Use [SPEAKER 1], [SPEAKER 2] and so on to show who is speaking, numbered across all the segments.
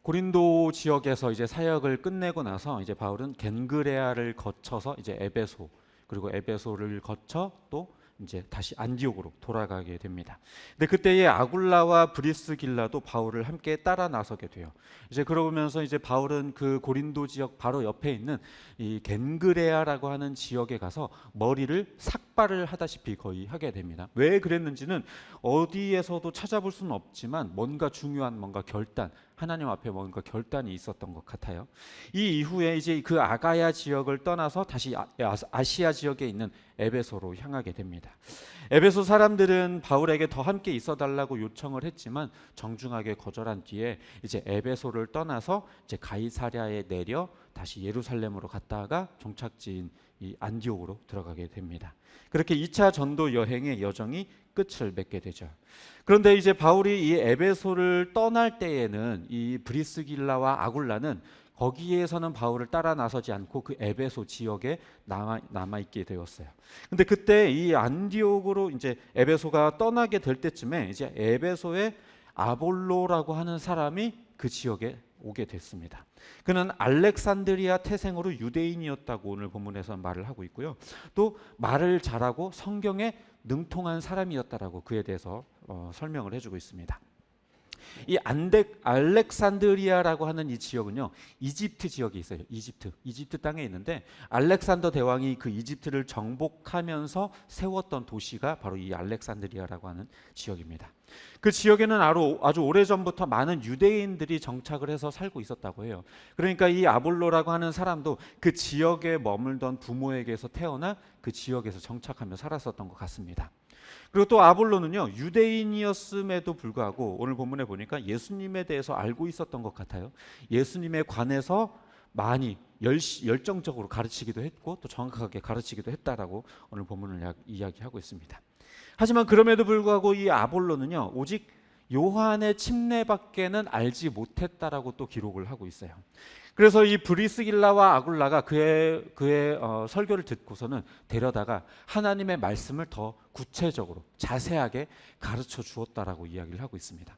[SPEAKER 1] 고린도 지역에서 이제 사역을 끝내고 나서 이제 바울은 겐그레아를 거쳐서 이제 에베소, 그리고 에베소를 거쳐 또 이제 다시 안디옥으로 돌아가게 됩니다. 근데 그때에 아굴라와 브리스길라도 바울을 함께 따라 나서게 돼요. 이제 그러면서 이제 바울은 그 고린도 지역 바로 옆에 있는 이 겐그레아라고 하는 지역에 가서 머리를 삭발을 하다시피 거의 하게 됩니다. 왜 그랬는지는 어디에서도 찾아볼 수는 없지만 뭔가 중요한 뭔가 결단, 하나님 앞에 뭔가 결단이 있었던 것 같아요. 이 이후에 이제 그 아가야 지역을 떠나서 다시 아시아 지역에 있는 에베소로 향하게 됩니다. 에베소 사람들은 바울에게 더 함께 있어 달라고 요청을 했지만 정중하게 거절한 뒤에 이제 에베소를 떠나서 이제 가이사랴에 내려 다시 예루살렘으로 갔다가 종착지인 이 안디옥으로 들어가게 됩니다. 그렇게 2차 전도 여행의 여정이 끝을 맺게 되죠. 그런데 이제 바울이 이 에베소를 떠날 때에는 이 브리스길라와 아굴라는 거기에서는 바울을 따라 나서지 않고 그 에베소 지역에 남아 있게 되었어요. 근데 그때 이 안디옥으로 이제 에베소가 떠나게 될 때쯤에 이제 에베소에 아볼로라고 하는 사람이 그 지역에 오게 됐습니다. 그는 알렉산드리아 태생으로 유대인이었다고 오늘 본문에서 말을 하고 있고요. 또 말을 잘하고 성경에 능통한 사람이었다라고 그에 대해서 설명을 해주고 있습니다. 이 알렉산드리아라고 하는 이 지역은요, 이집트 지역에 있어요. 이집트 땅에 있는데 알렉산더 대왕이 그 이집트를 정복하면서 세웠던 도시가 바로 이 알렉산드리아라고 하는 지역입니다. 그 지역에는 아주 오래전부터 많은 유대인들이 정착을 해서 살고 있었다고 해요. 그러니까 이 아볼로라고 하는 사람도 그 지역에 머물던 부모에게서 태어나 그 지역에서 정착하며 살았었던 것 같습니다. 그리고 또 아볼로는요, 유대인이었음에도 불구하고 오늘 본문에 보니까 예수님에 대해서 알고 있었던 것 같아요. 예수님에 관해서 많이 열정적으로 가르치기도 했고 또 정확하게 가르치기도 했다라고 오늘 본문을 이야기하고 있습니다. 하지만 그럼에도 불구하고 이 아볼로는요, 오직 요한의 침례밖에는 알지 못했다라고 또 기록을 하고 있어요. 그래서 이 브리스길라와 아굴라가 그의 설교를 듣고서는 데려다가 하나님의 말씀을 더 구체적으로 자세하게 가르쳐 주었다라고 이야기를 하고 있습니다.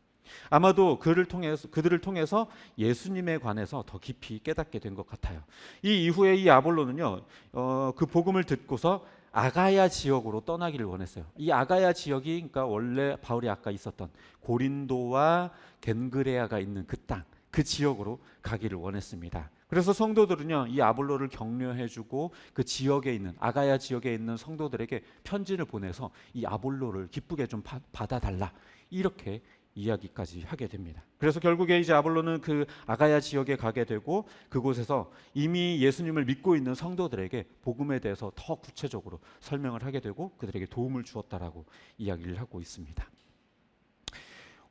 [SPEAKER 1] 아마도 그들을 통해서 예수님에 관해서 더 깊이 깨닫게 된 것 같아요. 이 이후에 이 아볼로는요, 그 복음을 듣고서 아가야 지역으로 떠나기를 원했어요. 이 아가야 지역이 그러니까 원래 바울이 아까 있었던 고린도와 겐그레아가 있는 그 땅, 그 지역으로 가기를 원했습니다. 그래서 성도들은요, 이 아볼로를 격려해주고 그 지역에 있는 아가야 지역에 있는 성도들에게 편지를 보내서 이 아볼로를 기쁘게 좀 받아달라, 이렇게 이야기까지 하게 됩니다. 그래서 결국에 이제 아볼로는 그 아가야 지역에 가게 되고 그곳에서 이미 예수님을 믿고 있는 성도들에게 복음에 대해서 더 구체적으로 설명을 하게 되고 그들에게 도움을 주었다라고 이야기를 하고 있습니다.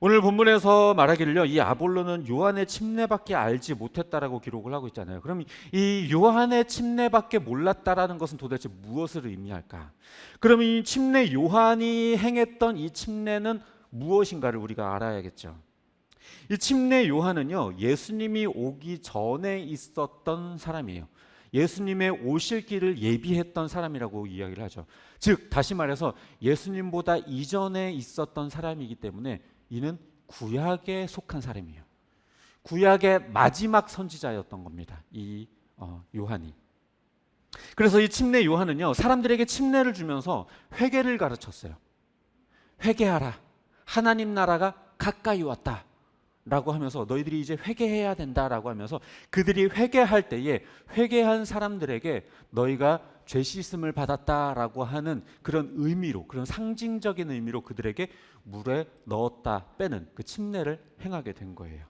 [SPEAKER 1] 오늘 본문에서 말하기를요, 이 아볼로는 요한의 침례밖에 알지 못했다라고 기록을 하고 있잖아요. 그럼 이 요한의 침례밖에 몰랐다라는 것은 도대체 무엇을 의미할까? 그럼 이 침례 요한이 행했던 이 침례는 무엇인가를 우리가 알아야겠죠. 이 침례 요한은요, 예수님이 오기 전에 있었던 사람이에요. 예수님의 오실 길을 예비했던 사람이라고 이야기를 하죠. 즉 다시 말해서 예수님보다 이전에 있었던 사람이기 때문에 이는 구약에 속한 사람이에요. 구약의 마지막 선지자였던 겁니다, 이 요한이. 그래서 이 침례 요한은요, 사람들에게 침례를 주면서 회개를 가르쳤어요. 회개하라, 하나님 나라가 가까이 왔다 라고 하면서 너희들이 이제 회개해야 된다라고 하면서 그들이 회개할 때에 회개한 사람들에게 너희가 죄 씻음을 받았다라고 하는 그런 의미로, 그런 상징적인 의미로 그들에게 물에 넣었다 빼는 그 침례를 행하게 된 거예요.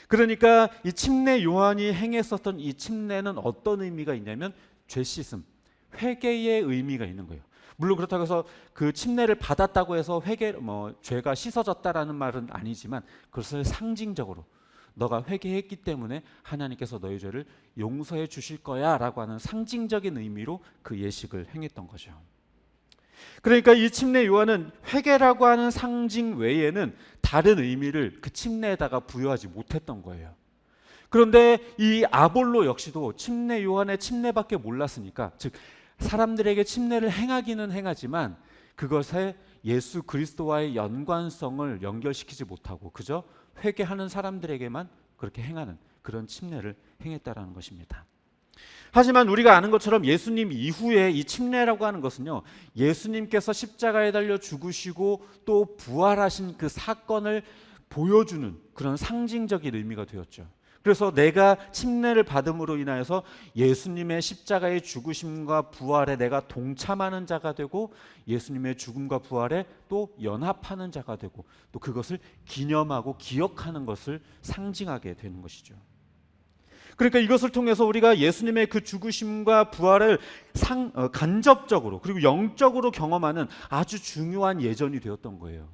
[SPEAKER 1] 그러니까 이 침례 요한이 행했었던 이 침례는 어떤 의미가 있냐면 죄 씻음, 회개의 의미가 있는 거예요. 물론 그렇다고 해서 그 침례를 받았다고 해서 죄가 씻어졌다라는 말은 아니지만 그것을 상징적으로 너가 회개했기 때문에 하나님께서 너희 죄를 용서해 주실 거야 라고 하는 상징적인 의미로 그 예식을 행했던 거죠. 그러니까 이 침례 요한은 회개라고 하는 상징 외에는 다른 의미를 그 침례에다가 부여하지 못했던 거예요. 그런데 이 아볼로 역시도 침례 요한의 침례밖에 몰랐으니까, 즉 사람들에게 침례를 행하기는 행하지만 그것에 예수 그리스도와의 연관성을 연결시키지 못하고 그저 회개하는 사람들에게만 그렇게 행하는 그런 침례를 행했다라는 것입니다. 하지만 우리가 아는 것처럼 예수님 이후에 이 침례라고 하는 것은요, 예수님께서 십자가에 달려 죽으시고 또 부활하신 그 사건을 보여주는 그런 상징적인 의미가 되었죠. 그래서 내가 침례를 받음으로 인하여서 예수님의 십자가의 죽으심과 부활에 내가 동참하는 자가 되고 예수님의 죽음과 부활에 또 연합하는 자가 되고 또 그것을 기념하고 기억하는 것을 상징하게 되는 것이죠. 그러니까 이것을 통해서 우리가 예수님의 그 죽으심과 부활을 간접적으로 그리고 영적으로 경험하는 아주 중요한 예전이 되었던 거예요.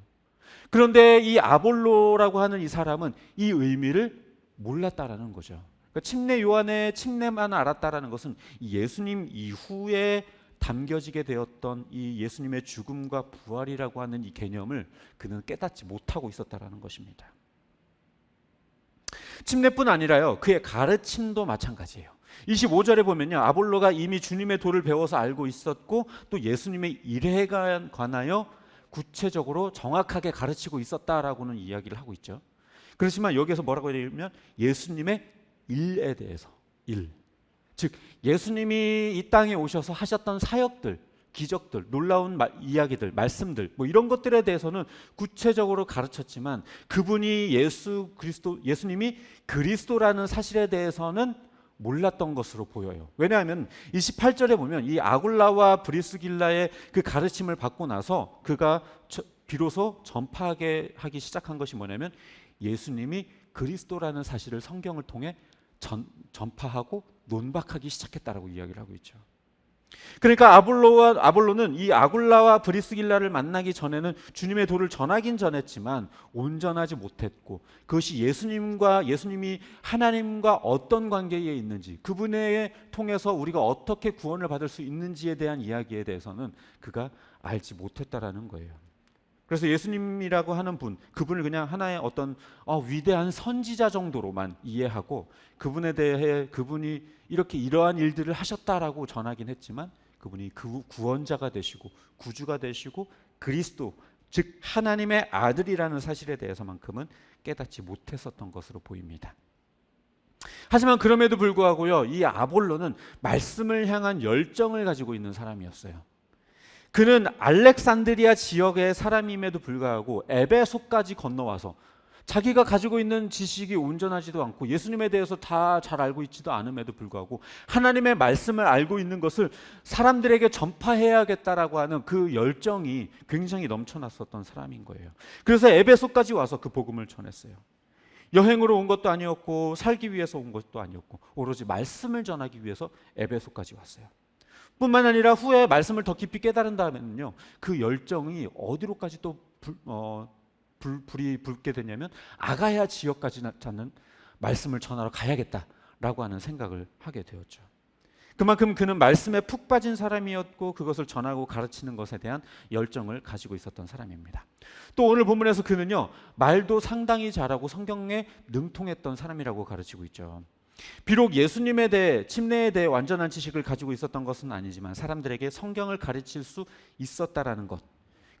[SPEAKER 1] 그런데 이 아볼로라고 하는 이 사람은 이 의미를 몰랐다라는 거죠. 그러니까 침례 요한의 침례만 알았다라는 것은 예수님 이후에 담겨지게 되었던 이 예수님의 죽음과 부활이라고 하는 이 개념을 그는 깨닫지 못하고 있었다라는 것입니다. 침례뿐 아니라요, 그의 가르침도 마찬가지예요. 25절에 보면요, 아볼로가 이미 주님의 도를 배워서 알고 있었고 또 예수님의 일에 관하여 구체적으로 정확하게 가르치고 있었다라고는 이야기를 하고 있죠. 그렇지만 여기에서 뭐라고 얘기하면 예수님의 일에 대해서, 즉 예수님이 이 땅에 오셔서 하셨던 사역들, 기적들, 놀라운 이야기들, 말씀들 뭐 이런 것들에 대해서는 구체적으로 가르쳤지만 그분이 예수님이 그리스도라는 사실에 대해서는 몰랐던 것으로 보여요. 왜냐하면 28절에 보면 이 아굴라와 브리스길라의 그 가르침을 받고 나서 그가 비로소 하기 시작한 것이 뭐냐면 예수님이 그리스도라는 사실을 성경을 통해 전파하고 논박하기 시작했다라고 이야기를 하고 있죠. 그러니까 아볼로는 이 아굴라와 브리스길라를 만나기 전에는 주님의 도를 전하긴 전했지만 온전하지 못했고 그것이 예수님이 하나님과 어떤 관계에 있는지 그분에 통해서 우리가 어떻게 구원을 받을 수 있는지에 대한 이야기에 대해서는 그가 알지 못했다라는 거예요. 그래서 예수님이라고 하는 그분을 그냥 하나의 어떤 위대한 선지자 정도로만 이해하고 그분에 대해 그분이 이러한 일들을 하셨다라고 전하긴 했지만 그분이 구원자가 되시고 구주가 되시고 그리스도 즉 하나님의 아들이라는 사실에 대해서만큼은 깨닫지 못했었던 것으로 보입니다. 하지만 그럼에도 불구하고요, 이 아볼로는 말씀을 향한 열정을 가지고 있는 사람이었어요. 그는 알렉산드리아 지역의 사람임에도 불구하고 에베소까지 건너와서 자기가 가지고 있는 지식이 온전하지도 않고 예수님에 대해서 다 잘 알고 있지도 않음에도 불구하고 하나님의 말씀을 알고 있는 것을 사람들에게 전파해야겠다라고 하는 그 열정이 굉장히 넘쳐났었던 사람인 거예요. 그래서 에베소까지 와서 그 복음을 전했어요. 여행으로 온 것도 아니었고 살기 위해서 온 것도 아니었고 오로지 말씀을 전하기 위해서 에베소까지 왔어요. 뿐만 아니라 후에 말씀을 더 깊이 깨달은다면요, 그 열정이 어디로까지 또 불이 붙게 되냐면 아가야 지역까지 찾는 말씀을 전하러 가야겠다라고 하는 생각을 하게 되었죠. 그만큼 그는 말씀에 푹 빠진 사람이었고 그것을 전하고 가르치는 것에 대한 열정을 가지고 있었던 사람입니다. 또 오늘 본문에서 그는요, 말도 상당히 잘하고 성경에 능통했던 사람이라고 가르치고 있죠. 비록 예수님에 대해 침례에 대해 완전한 지식을 가지고 있었던 것은 아니지만 사람들에게 성경을 가르칠 수 있었다라는 것,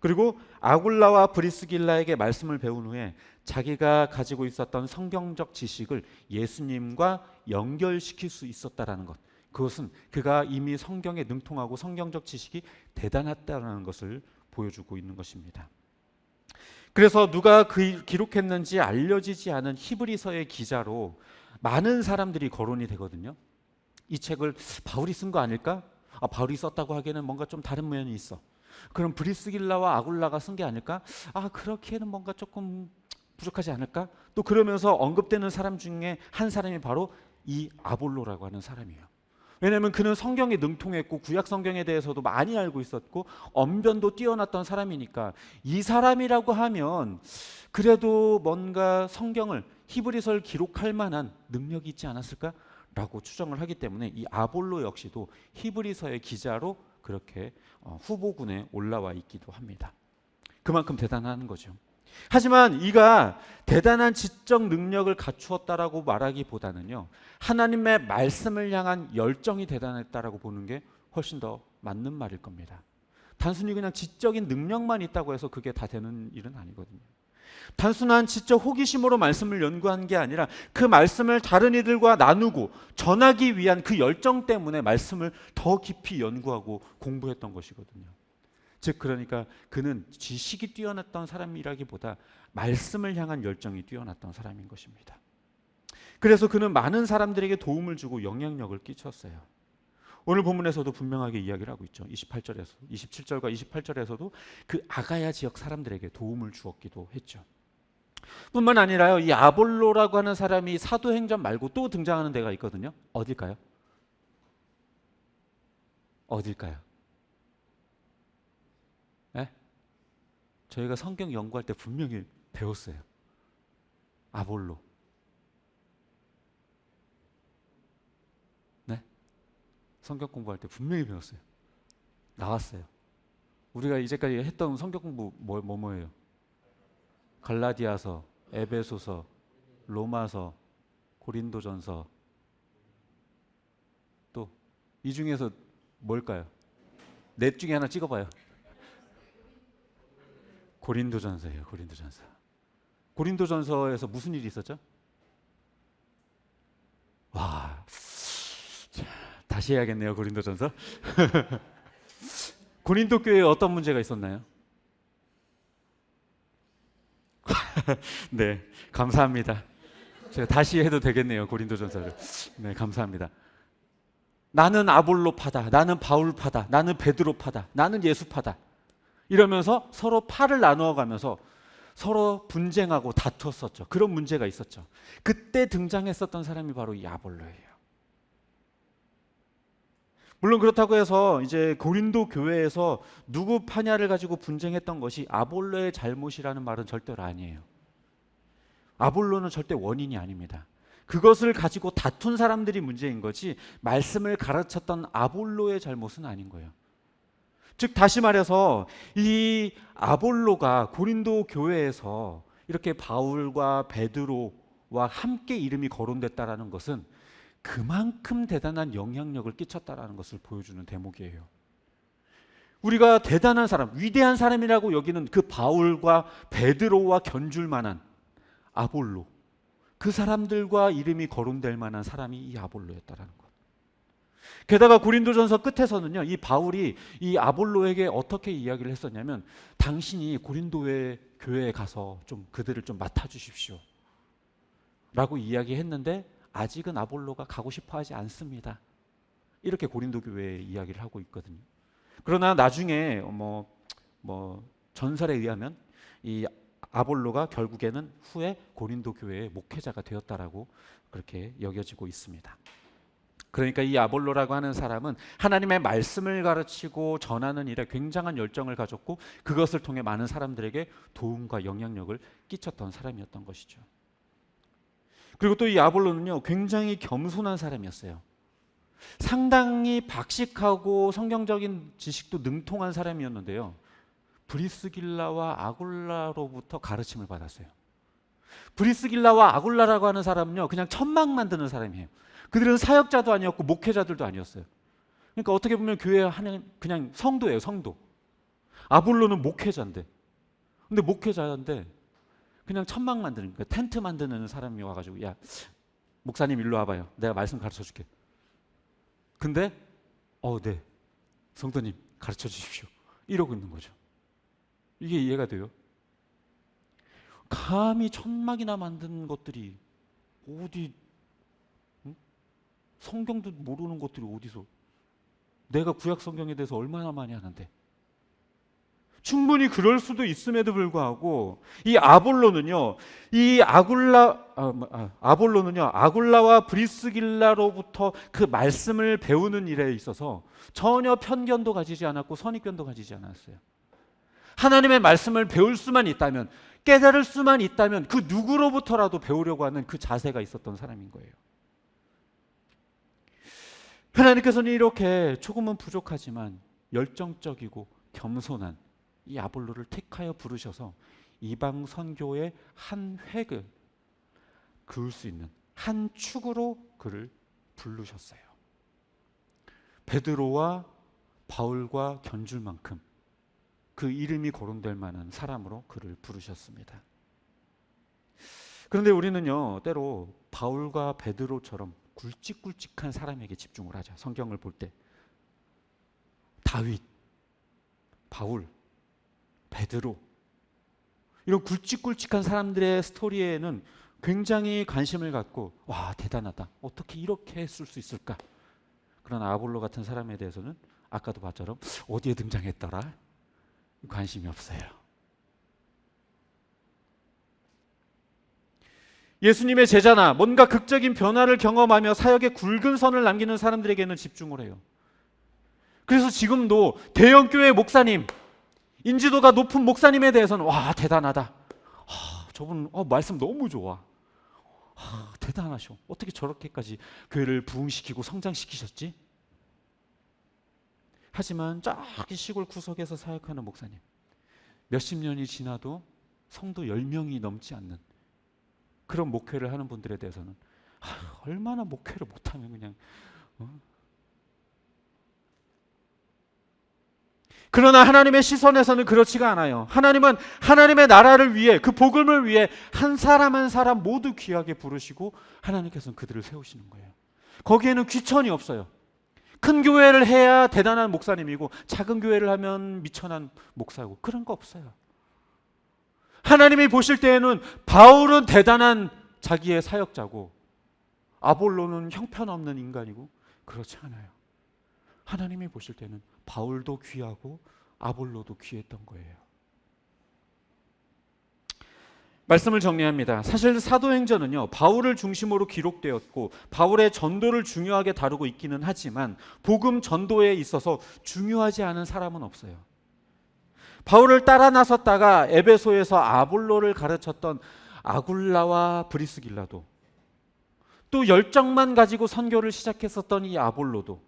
[SPEAKER 1] 그리고 아굴라와 브리스길라에게 말씀을 배운 후에 자기가 가지고 있었던 성경적 지식을 예수님과 연결시킬 수 있었다라는 것, 그것은 그가 이미 성경에 능통하고 성경적 지식이 대단했다는 것을 보여주고 있는 것입니다. 그래서 누가 기록했는지 알려지지 않은 히브리서의 기자로 많은 사람들이 거론이 되거든요. 이 책을 바울이 쓴 거 아닐까? 바울이 썼다고 하기에는 뭔가 좀 다른 면이 있어. 그럼 브리스길라와 아굴라가 쓴 게 아닐까? 그렇게는 뭔가 조금 부족하지 않을까? 또 그러면서 언급되는 사람 중에 한 사람이 바로 이 아볼로라고 하는 사람이에요. 왜냐하면 그는 성경에 능통했고 구약 성경에 대해서도 많이 알고 있었고 언변도 뛰어났던 사람이니까 이 사람이라고 하면 그래도 뭔가 성경을 히브리서를 기록할 만한 능력이 있지 않았을까라고 추정을 하기 때문에 이 아볼로 역시도 히브리서의 기자로 그렇게 후보군에 올라와 있기도 합니다. 그만큼 대단한 거죠. 하지만 이가 대단한 지적 능력을 갖추었다라고 말하기보다는요, 하나님의 말씀을 향한 열정이 대단했다라고 보는 게 훨씬 더 맞는 말일 겁니다. 단순히 그냥 지적인 능력만 있다고 해서 그게 다 되는 일은 아니거든요. 단순한 지적 호기심으로 말씀을 연구한 게 아니라 그 말씀을 다른 이들과 나누고 전하기 위한 그 열정 때문에 말씀을 더 깊이 연구하고 공부했던 것이거든요. 즉 그러니까 그는 지식이 뛰어났던 사람이라기보다 말씀을 향한 열정이 뛰어났던 사람인 것입니다. 그래서 그는 많은 사람들에게 도움을 주고 영향력을 끼쳤어요. 오늘 본문에서도 분명하게 이야기를 하고 있죠. 27절과 28절에서도 그 아가야 지역 사람들에게 도움을 주었기도 했죠. 뿐만 아니라요, 이 아볼로라고 하는 사람이 사도행전 말고 또 등장하는 데가 있거든요. 어딜까요? 어딜까요? 네? 저희가 성경 연구할 때 분명히 배웠어요. 아볼로. 네? 성경 공부할 때 분명히 배웠어요. 나왔어요. 우리가 이제까지 했던 성경 공부 뭐예요? 갈라디아서, 에베소서, 로마서, 고린도전서. 또 이 중에서 뭘까요? 넷 중에 하나 찍어봐요. 고린도전서예요. 고린도전서. 고린도전서에서 무슨 일이 있었죠? 와, 다시 해야겠네요. 고린도전서. 고린도 교회에 어떤 문제가 있었나요? 네, 감사합니다. 제가 다시 해도 되겠네요. 고린도전서를. 네, 감사합니다. 나는 아볼로파다, 나는 바울파다, 나는 베드로파다, 나는 예수파다. 이러면서 서로 파를 나누어가면서 서로 분쟁하고 다퉜었죠. 그런 문제가 있었죠. 그때 등장했었던 사람이 바로 이 아볼로예요. 물론 그렇다고 해서 이제 고린도 교회에서 누구 파냐를 가지고 분쟁했던 것이 아볼로의 잘못이라는 말은 절대로 아니에요. 아볼로는 절대 원인이 아닙니다. 그것을 가지고 다툰 사람들이 문제인 거지 말씀을 가르쳤던 아볼로의 잘못은 아닌 거예요. 즉 다시 말해서 이 아볼로가 고린도 교회에서 이렇게 바울과 베드로와 함께 이름이 거론됐다라는 것은 그만큼 대단한 영향력을 끼쳤다라는 것을 보여주는 대목이에요. 우리가 대단한 사람, 위대한 사람이라고 여기는 그 바울과 베드로와 견줄 만한 아볼로, 그 사람들과 이름이 거론될 만한 사람이 이 아볼로였다라는 것. 게다가 고린도전서 끝에서는요, 이 바울이 이 아볼로에게 어떻게 이야기를 했었냐면, 당신이 고린도의 교회에 가서 좀 그들을 좀 맡아주십시오 라고 이야기했는데 아직은 아볼로가 가고 싶어 하지 않습니다. 이렇게 고린도 교회에 이야기를 하고 있거든요. 그러나 나중에 전설에 의하면 이 아볼로가 결국에는 후에 고린도 교회의 목회자가 되었다라고 그렇게 여겨지고 있습니다. 그러니까 이 아볼로라고 하는 사람은 하나님의 말씀을 가르치고 전하는 일에 굉장한 열정을 가졌고 그것을 통해 많은 사람들에게 도움과 영향력을 끼쳤던 사람이었던 것이죠. 그리고 또 이 아볼로는요, 굉장히 겸손한 사람이었어요. 상당히 박식하고 성경적인 지식도 능통한 사람이었는데요, 브리스길라와 아굴라로부터 가르침을 받았어요. 브리스길라와 아굴라라고 하는 사람은요, 그냥 천막 만드는 사람이에요. 그들은 사역자도 아니었고 목회자들도 아니었어요. 그러니까 어떻게 보면 교회 하는 그냥 성도예요, 성도. 아볼로는 목회자인데, 근데 목회자인데 그냥 천막 만드는, 그러니까 텐트 만드는 사람이 와가지고, 야, 목사님 일로 와봐요. 내가 말씀 가르쳐 줄게. 근데 네, 성도님 가르쳐 주십시오. 이러고 있는 거죠. 이게 이해가 돼요? 감히 천막이나 만든 것들이 어디, 성경도 모르는 것들이 어디서, 내가 구약 성경에 대해서 얼마나 많이 하는데. 충분히 그럴 수도 있음에도 불구하고 이 아볼로는요, 아볼로는요, 아굴라와 브리스길라로부터 그 말씀을 배우는 일에 있어서 전혀 편견도 가지지 않았고 선입견도 가지지 않았어요. 하나님의 말씀을 배울 수만 있다면, 깨달을 수만 있다면 그 누구로부터라도 배우려고 하는 그 자세가 있었던 사람인 거예요. 하나님께서는 이렇게 조금은 부족하지만 열정적이고 겸손한 이 아볼로를 택하여 부르셔서 이방 선교의 한 획을 그을 수 있는 한 축으로 그를 부르셨어요. 베드로와 바울과 견줄 만큼 그 이름이 거론될 만한 사람으로 그를 부르셨습니다. 그런데 우리는요, 때로 바울과 베드로처럼 굵직굵직한 사람에게 집중을 하죠. 성경을 볼 때 다윗, 바울, 베드로, 이런 굵직굵직한 사람들의 스토리에는 굉장히 관심을 갖고, 와, 대단하다, 어떻게 이렇게 했을 수 있을까. 그러나 아볼로 같은 사람에 대해서는 아까도 봤처럼 어디에 등장했더라, 관심이 없어요. 예수님의 제자나 뭔가 극적인 변화를 경험하며 사역에 굵은 선을 남기는 사람들에게는 집중을 해요. 그래서 지금도 대형교회 목사님, 인지도가 높은 목사님에 대해서는 와, 대단하다, 저분 말씀 너무 좋아, 대단하셔, 어떻게 저렇게까지 교회를 부흥시키고 성장시키셨지? 하지만 저기 시골 구석에서 사역하는 목사님, 몇십 년이 지나도 성도 10명이 넘지 않는 그런 목회를 하는 분들에 대해서는 얼마나 목회를 못하면 그냥 그러나 하나님의 시선에서는 그렇지가 않아요. 하나님은 하나님의 나라를 위해, 그 복음을 위해 한 사람 한 사람 모두 귀하게 부르시고 하나님께서는 그들을 세우시는 거예요. 거기에는 귀천이 없어요. 큰 교회를 해야 대단한 목사님이고 작은 교회를 하면 미천한 목사고, 그런 거 없어요. 하나님이 보실 때에는 바울은 대단한 자기의 사역자고 아볼로는 형편없는 인간이고, 그렇지 않아요. 하나님이 보실 때는 바울도 귀하고 아볼로도 귀했던 거예요. 말씀을 정리합니다. 사실 사도행전은요, 바울을 중심으로 기록되었고 바울의 전도를 중요하게 다루고 있기는 하지만 복음 전도에 있어서 중요하지 않은 사람은 없어요. 바울을 따라 나섰다가 에베소에서 아볼로를 가르쳤던 아굴라와 브리스길라도, 또 열정만 가지고 선교를 시작했었던 이 아볼로도,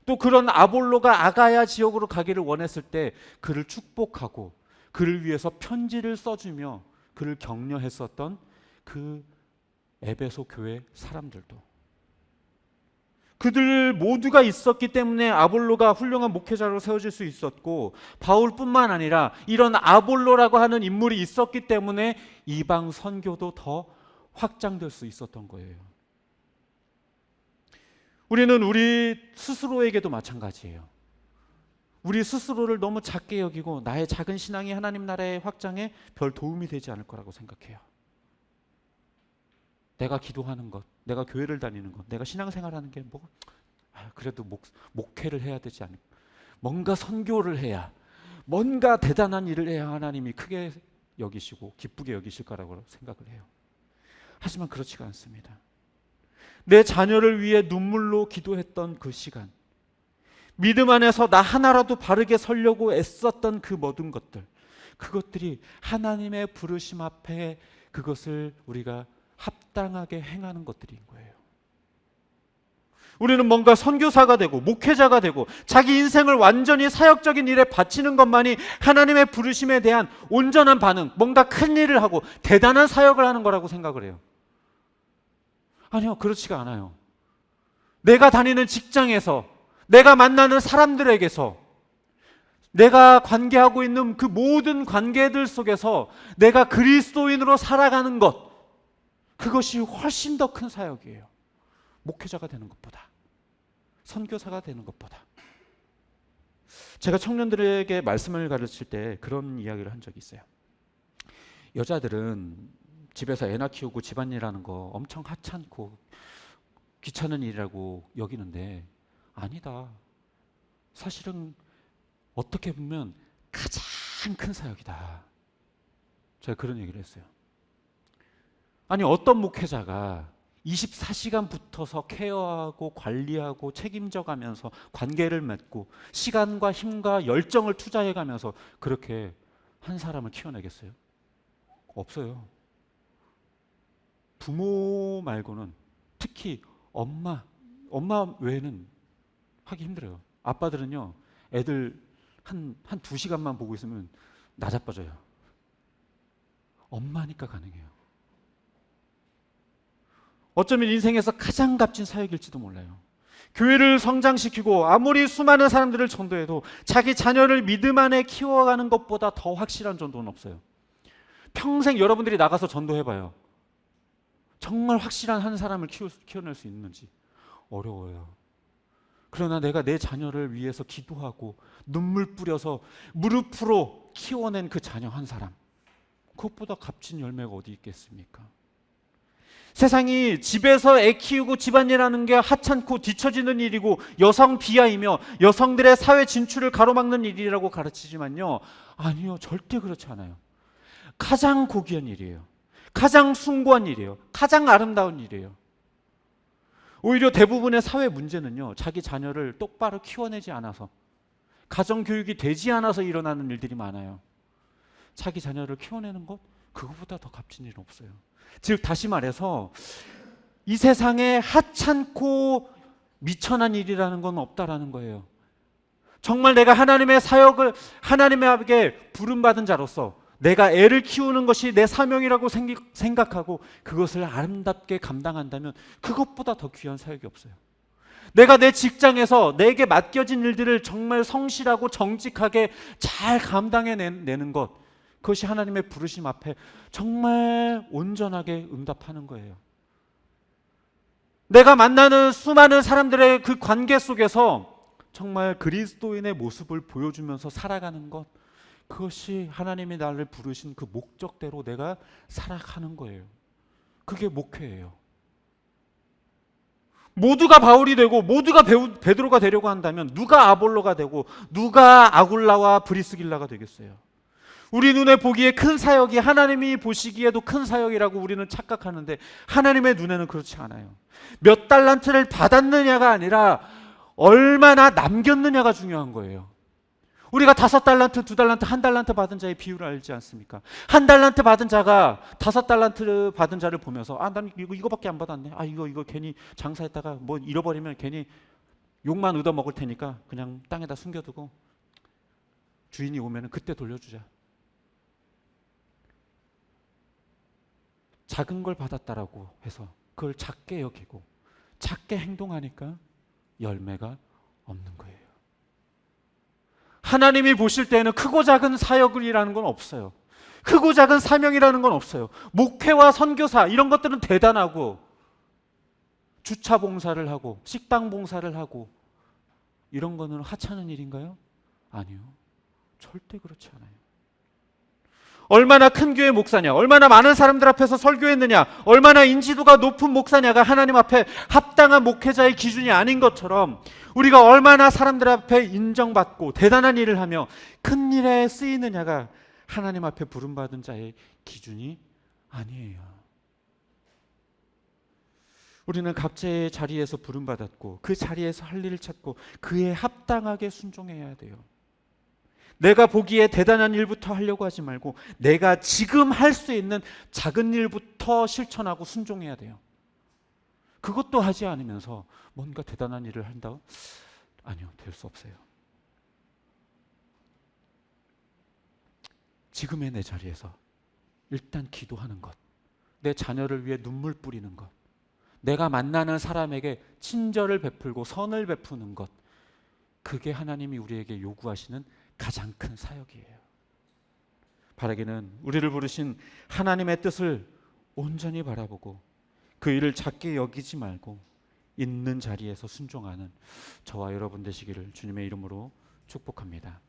[SPEAKER 1] 또 그런 아볼로가 아가야 지역으로 가기를 원했을 때 그를 축복하고 그를 위해서 편지를 써주며 그를 격려했었던 그 에베소 교회 사람들도, 그들 모두가 있었기 때문에 아볼로가 훌륭한 목회자로 세워질 수 있었고, 바울뿐만 아니라 이런 아볼로라고 하는 인물이 있었기 때문에 이방 선교도 더 확장될 수 있었던 거예요. 우리는 우리 스스로에게도 마찬가지예요. 우리 스스로를 너무 작게 여기고 나의 작은 신앙이 하나님 나라의 확장에 별 도움이 되지 않을 거라고 생각해요. 내가 기도하는 것, 내가 교회를 다니는 것, 내가 신앙생활하는 게 그래도 목회를 해야 되지 않을까, 뭔가 선교를 해야, 뭔가 대단한 일을 해야 하나님이 크게 여기시고 기쁘게 여기실 거라고 생각을 해요. 하지만 그렇지가 않습니다. 내 자녀를 위해 눈물로 기도했던 그 시간, 믿음 안에서 나 하나라도 바르게 서려고 애썼던 그 모든 것들, 그것들이 하나님의 부르심 앞에 그것을 우리가 합당하게 행하는 것들인 거예요. 우리는 뭔가 선교사가 되고 목회자가 되고 자기 인생을 완전히 사역적인 일에 바치는 것만이 하나님의 부르심에 대한 온전한 반응, 뭔가 큰 일을 하고 대단한 사역을 하는 거라고 생각을 해요. 아니요, 그렇지가 않아요. 내가 다니는 직장에서, 내가 만나는 사람들에게서, 내가 관계하고 있는 그 모든 관계들 속에서 내가 그리스도인으로 살아가는 것, 그것이 훨씬 더 큰 사역이에요. 목회자가 되는 것보다, 선교사가 되는 것보다. 제가 청년들에게 말씀을 가르칠 때 그런 이야기를 한 적이 있어요. 여자들은 집에서 애나 키우고 집안일 하는 거 엄청 하찮고 귀찮은 일이라고 여기는데, 아니다. 사실은 어떻게 보면 가장 큰 사역이다. 제가 그런 얘기를 했어요. 아니, 어떤 목회자가 24시간 붙어서 케어하고 관리하고 책임져 가면서 관계를 맺고 시간과 힘과 열정을 투자해 가면서 그렇게 한 사람을 키워내겠어요? 없어요. 부모 말고는, 특히 엄마 외에는 하기 힘들어요. 아빠들은요, 애들 한 2시간만 보고 있으면 나자빠져요. 엄마니까 가능해요. 어쩌면 인생에서 가장 값진 사역일지도 몰라요. 교회를 성장시키고 아무리 수많은 사람들을 전도해도 자기 자녀를 믿음 안에 키워가는 것보다 더 확실한 전도는 없어요. 평생 여러분들이 나가서 전도해봐요. 정말 확실한 한 사람을 키워낼 수 있는지 어려워요. 그러나 내가 내 자녀를 위해서 기도하고 눈물 뿌려서 무릎으로 키워낸 그 자녀 한 사람, 그것보다 값진 열매가 어디 있겠습니까? 세상이 집에서 애 키우고 집안일하는 게 하찮고 뒤처지는 일이고 여성 비하이며 여성들의 사회 진출을 가로막는 일이라고 가르치지만요, 아니요, 절대 그렇지 않아요. 가장 고귀한 일이에요. 가장 숭고한 일이에요. 가장 아름다운 일이에요. 오히려 대부분의 사회 문제는요, 자기 자녀를 똑바로 키워내지 않아서, 가정교육이 되지 않아서 일어나는 일들이 많아요. 자기 자녀를 키워내는 것, 그거보다 더 값진 일은 없어요. 즉 다시 말해서 이 세상에 하찮고 미천한 일이라는 건 없다라는 거예요. 정말 내가 하나님의 사역을, 하나님에게 부름받은 자로서 내가 애를 키우는 것이 내 사명이라고 생각하고 그것을 아름답게 감당한다면 그것보다 더 귀한 사역이 없어요. 내가 내 직장에서 내게 맡겨진 일들을 정말 성실하고 정직하게 잘 감당해내는 것, 그것이 하나님의 부르심 앞에 정말 온전하게 응답하는 거예요. 내가 만나는 수많은 사람들의 그 관계 속에서 정말 그리스도인의 모습을 보여주면서 살아가는 것, 그것이 하나님이 나를 부르신 그 목적대로 내가 살아가는 거예요. 그게 목회예요. 모두가 바울이 되고 모두가 베드로가 되려고 한다면 누가 아볼로가 되고 누가 아굴라와 브리스길라가 되겠어요? 우리 눈에 보기에 큰 사역이 하나님이 보시기에도 큰 사역이라고 우리는 착각하는데 하나님의 눈에는 그렇지 않아요. 몇 달란트를 받았느냐가 아니라 얼마나 남겼느냐가 중요한 거예요. 우리가 5달란트, 2달란트, 1달란트 받은 자의 비율을 알지 않습니까? 1달란트 받은 자가 5달란트 받은 자를 보면서 난 이거밖에 안 받았네. 이거 괜히 장사했다가 뭐 잃어버리면 괜히 욕만 얻어먹을 테니까 그냥 땅에다 숨겨두고 주인이 오면 그때 돌려주자. 작은 걸 받았다라고 해서 그걸 작게 여기고 작게 행동하니까 열매가 없는 거예요. 하나님이 보실 때는 크고 작은 사역이라는 건 없어요. 크고 작은 사명이라는 건 없어요. 목회와 선교사 이런 것들은 대단하고, 주차 봉사를 하고 식당 봉사를 하고 이런 거는 하찮은 일인가요? 아니요, 절대 그렇지 않아요. 얼마나 큰 교회 목사냐, 얼마나 많은 사람들 앞에서 설교했느냐, 얼마나 인지도가 높은 목사냐가 하나님 앞에 합당한 목회자의 기준이 아닌 것처럼 우리가 얼마나 사람들 앞에 인정받고 대단한 일을 하며 큰 일에 쓰이느냐가 하나님 앞에 부름받은 자의 기준이 아니에요. 우리는 각자의 자리에서 부름받았고 그 자리에서 할 일을 찾고 그에 합당하게 순종해야 돼요. 내가 보기에 대단한 일부터 하려고 하지 말고 내가 지금 할 수 있는 작은 일부터 실천하고 순종해야 돼요. 그것도 하지 않으면서 뭔가 대단한 일을 한다? 아니요, 될 수 없어요. 지금의 내 자리에서 일단 기도하는 것, 내 자녀를 위해 눈물 뿌리는 것, 내가 만나는 사람에게 친절을 베풀고 선을 베푸는 것, 그게 하나님이 우리에게 요구하시는 가장 큰 사역이에요. 바라기는 우리를 부르신 하나님의 뜻을 온전히 바라보고 그 일을 작게 여기지 말고 있는 자리에서 순종하는 저와 여러분 되시기를 주님의 이름으로 축복합니다.